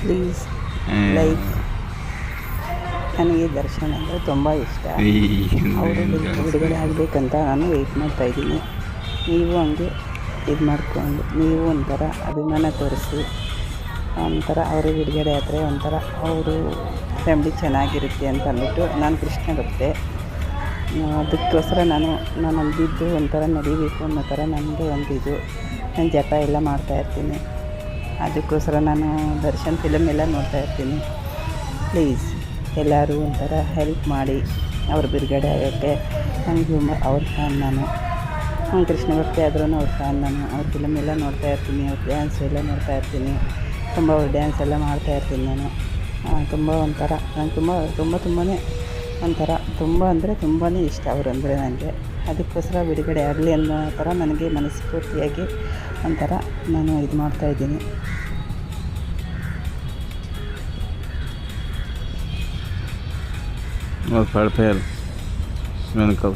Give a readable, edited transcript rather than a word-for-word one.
Please like. ನನಗೆ ದರ್ಶನ್ ಅಂದರೆ ತುಂಬ ಇಷ್ಟ. ಅವರು ಬಿಡುಗಡೆ ಆಗಬೇಕಂತ ನಾನು ವೆಯ್ಟ್ ಮಾಡ್ತಾಯಿದ್ದೀನಿ. ನೀವು ಹಂಗೆ ಇದು ಮಾಡಿಕೊಂಡು ನೀವು ಒಂಥರ ಅಭಿಮಾನ ತೋರಿಸಿ, ಒಂಥರ ಅವರು ಬಿಡುಗಡೆ ಆದರೆ ಒಂಥರ ಅವರು ಫ್ಯಾಮ್ಲಿ ಚೆನ್ನಾಗಿರುತ್ತೆ ಅಂತ ಅಂದ್ಬಿಟ್ಟು ನಾನು ಕೃಷ್ಣ ಭಕ್ತೆ. ಅದಕ್ಕೋಸ್ಕರ ನಾನು ಅಂದಿದ್ದು ಒಂಥರ ನಡಿಬೇಕು ಅನ್ನೋ ಥರ ನನಗೆ ಒಂದು ಇದು. ನಾನು ಜಪ ಎಲ್ಲ ಮಾಡ್ತಾಯಿರ್ತೀನಿ. ಅದಕ್ಕೋಸ್ಕರ ನಾನು ದರ್ಶನ್ ಫಿಲಮ್ ಎಲ್ಲ ನೋಡ್ತಾಯಿರ್ತೀನಿ. ಪ್ಲೀಸ್ ಎಲ್ಲರೂ ಒಂಥರ ಹೆಲ್ಪ್ ಮಾಡಿ ಅವ್ರ ಬಿಡುಗಡೆ ಆಗೋಕ್ಕೆ. ನನಗೆ ಅವ್ರ ಫ್ಯಾನ್ ನಾನು ಕೃಷ್ಣ ಭಕ್ತಿ ಆದ್ರೂ ಅವ್ರ ಫ್ಯಾನ್ ನಾನು. ಅವ್ರ ಫಿಲಮ್ ಎಲ್ಲ ನೋಡ್ತಾಯಿರ್ತೀನಿ, ಅವ್ರ ಡ್ಯಾನ್ಸ್ ಎಲ್ಲ ನೋಡ್ತಾಯಿರ್ತೀನಿ. ತುಂಬ ಅವ್ರ ಡ್ಯಾನ್ಸ್ ಎಲ್ಲ ಮಾಡ್ತಾಯಿರ್ತೀನಿ ನಾನು. ತುಂಬ ಒಂಥರ ನಂಗೆ ತುಂಬಾ ಒಂಥರ ತುಂಬ ಅಂದರೆ ತುಂಬಾ ಇಷ್ಟ ಅವರಂದರೆ ನನಗೆ. ಅದಕ್ಕೋಸ್ಕರ ಬಿಡುಗಡೆ ಆಗಲಿ ಅನ್ನೋ ಥರ ನನಗೆ ಮನಸ್ಫೂರ್ತಿಯಾಗಿ ಒಂಥರ ನಾನು ಇದು ಮಾಡ್ತಾಯಿದ್ದೀನಿ. Wat verder. Smenkel.